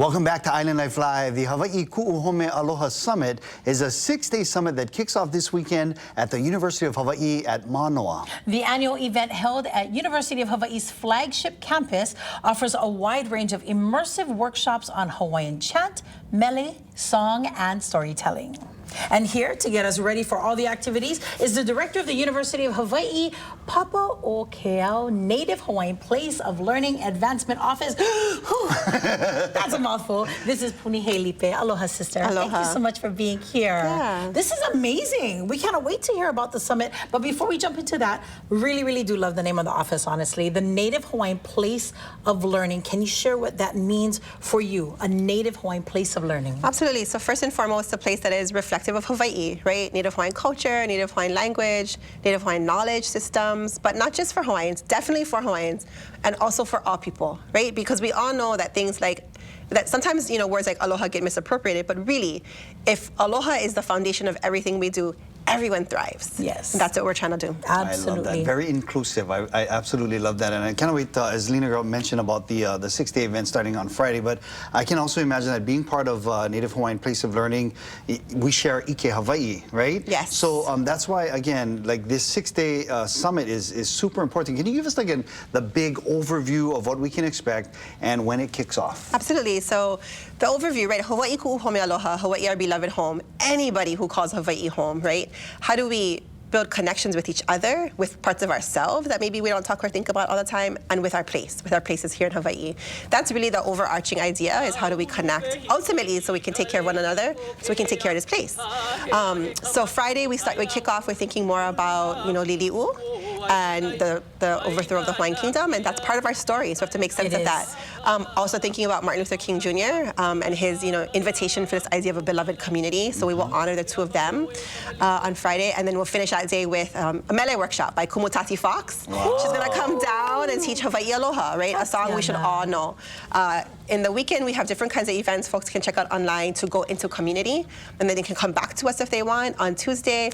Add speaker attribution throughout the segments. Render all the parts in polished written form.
Speaker 1: Welcome back to Island Life Live. The Hawaii Ku'uhome Aloha Summit is a 6-day summit that kicks off this weekend at the University of Hawai'i at Mānoa.
Speaker 2: The annual event held at University of Hawaii's flagship campus offers a wide range of immersive workshops on Hawaiian chant, mele, song, and storytelling. And here to get us ready for all the activities is the director of the University of Hawai'i, Papa'okeau Native Hawaiian Place of Learning Advancement Office. That's a mouthful. This is Punihei Lipe. Aloha, sister.
Speaker 3: Aloha.
Speaker 2: Thank you so much for being here.
Speaker 3: Yeah.
Speaker 2: This is amazing. We cannot wait to hear about the summit. But before we jump into that, really do love the name of the office, honestly. The Native Hawaiian Place of Learning. Can you share what that means for you, a Native Hawaiian Place of Learning?
Speaker 3: Absolutely. So first and foremost, a place that is reflective of Hawaii, right? Native Hawaiian culture, Native Hawaiian language, Native Hawaiian knowledge systems, but not just for Hawaiians, definitely for Hawaiians, and also for all people, right? Because we all know that things like that sometimes, words like aloha get misappropriated, but really, if aloha is the foundation of everything we do, everyone thrives.
Speaker 2: Yes.
Speaker 3: And that's what we're trying to do.
Speaker 2: Absolutely.
Speaker 1: I love that. Very inclusive. I absolutely love that. And I can't wait, as Lena Girl mentioned about the 6-day event starting on Friday, but I can also imagine that being part of Native Hawaiian Place of Learning, we share Ike Hawaii, right?
Speaker 3: Yes.
Speaker 1: So that's why, again, like this 6-day summit is super important. Can you give us like the big overview of what we can expect and when it kicks off?
Speaker 3: Absolutely. So the overview, right? Hawaii ku'uhome aloha, Hawaii our beloved home. Anybody who calls Hawaii home, right? How do we build connections with each other, with parts of ourselves that maybe we don't talk or think about all the time, and with our places here in Hawaii. That's really the overarching idea, is how do we connect ultimately so we can take care of one another, so we can take care of this place. So Friday we kick off with thinking more about, Lili'u and the overthrow of the Hawaiian Kingdom, and that's part of our story, so we have to make sense of that. Also thinking about Martin Luther King Jr. And his, invitation for this idea of a beloved community, so we will honor the two of them on Friday, and then we'll finish that day with a mele workshop by Kumutati Fox.
Speaker 1: Wow.
Speaker 3: She's gonna come down and teach Hawaii Aloha, right? A song we should all know. In the weekend, we have different kinds of events folks can check out online to go into community, and then they can come back to us if they want. On Tuesday,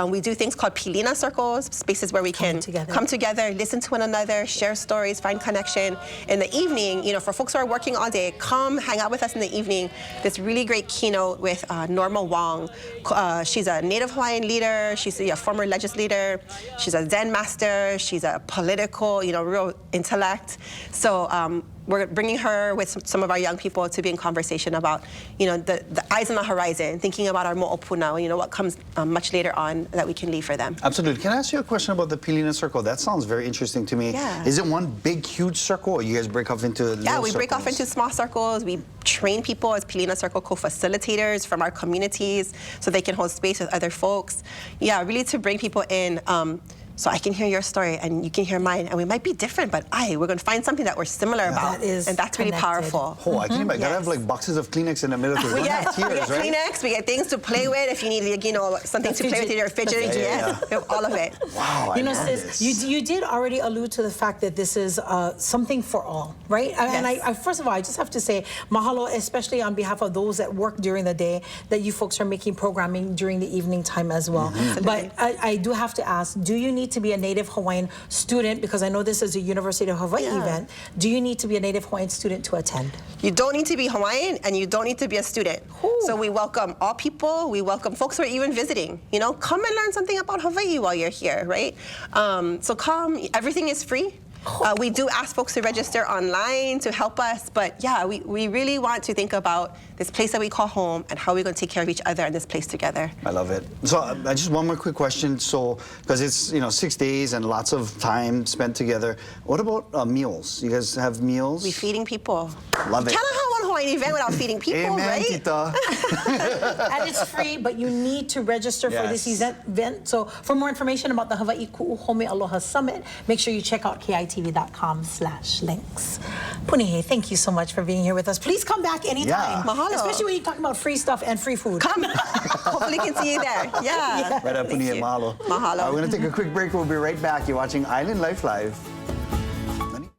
Speaker 3: we do things called pilina circles, spaces where we can come together, listen to one another, share stories, find connection. In the evening, for folks who are working all day, come hang out with us in the evening. This really great keynote with Norma Wong. She's a Native Hawaiian leader. She's a former legislator. She's a Zen master. She's a political, real intellect. So we're bringing her with some of our young people to be in conversation about, the eyes on the horizon, thinking about our mo'opuna, what comes much later on that we can leave for them.
Speaker 1: Absolutely. Can I ask you a question about the pilina circle? That sounds very interesting to me.
Speaker 3: Yeah.
Speaker 1: Is it one big, huge circle, or you guys break off into little
Speaker 3: Yeah, we break
Speaker 1: circles?
Speaker 3: off into small circles. We train people as pilina circle co-facilitators from our communities so they can hold space with other folks. Yeah, really to bring people in. So I can hear your story and you can hear mine, and we might be different, but we're going to find something that we're similar about, and that's really powerful.
Speaker 1: Oh, I can imagine. Gotta have like boxes of Kleenex in the middle.
Speaker 3: We get
Speaker 1: tears, right?
Speaker 3: Kleenex, we get things to play with if you need, something to play with in your fidget. Yes, we have all of it.
Speaker 1: Wow,
Speaker 2: sis, you did already allude to the fact that this is something for all, right?
Speaker 3: Yes.
Speaker 2: And I first of all, I just have to say mahalo, especially on behalf of those that work during the day, that you folks are making programming during the evening time as well. But I do have to ask, do you need to be a Native Hawaiian student, because I know this is a University of Hawaii event, do you need to be a Native Hawaiian student to attend?
Speaker 3: You don't need to be Hawaiian, and you don't need to be a student.
Speaker 2: Ooh.
Speaker 3: So we welcome all people. We welcome folks who are even visiting. Come and learn something about Hawaii while you're here, right? So come. Everything is free. We do ask folks to register online to help us, but yeah, we really want to think about this place that we call home and how we're going to take care of each other in this place together.
Speaker 1: I love it. So just one more quick question. So, because it's 6 days and lots of time spent together, what about meals? You guys have meals?
Speaker 3: We're feeding people.
Speaker 1: Love it.
Speaker 3: Cannot have one Hawaiian event without feeding people,
Speaker 1: Amen,
Speaker 3: right?
Speaker 1: Tita.
Speaker 2: And it's free, but you need to register for this event. So for more information about the Hawaii Ku'uhome Aloha Summit, make sure you check out kitv.com/links. Punihei, thank you so much for being here with us. Please come back anytime.
Speaker 1: Yeah.
Speaker 3: Mahalo.
Speaker 2: Especially when you're talking about free stuff and free food.
Speaker 3: Come. Hopefully can see you there. Yeah.
Speaker 1: Right up, Punihei. Mahalo.
Speaker 3: Mahalo.
Speaker 1: We're going to take a quick break. We'll be right back. You're watching Island Life Live.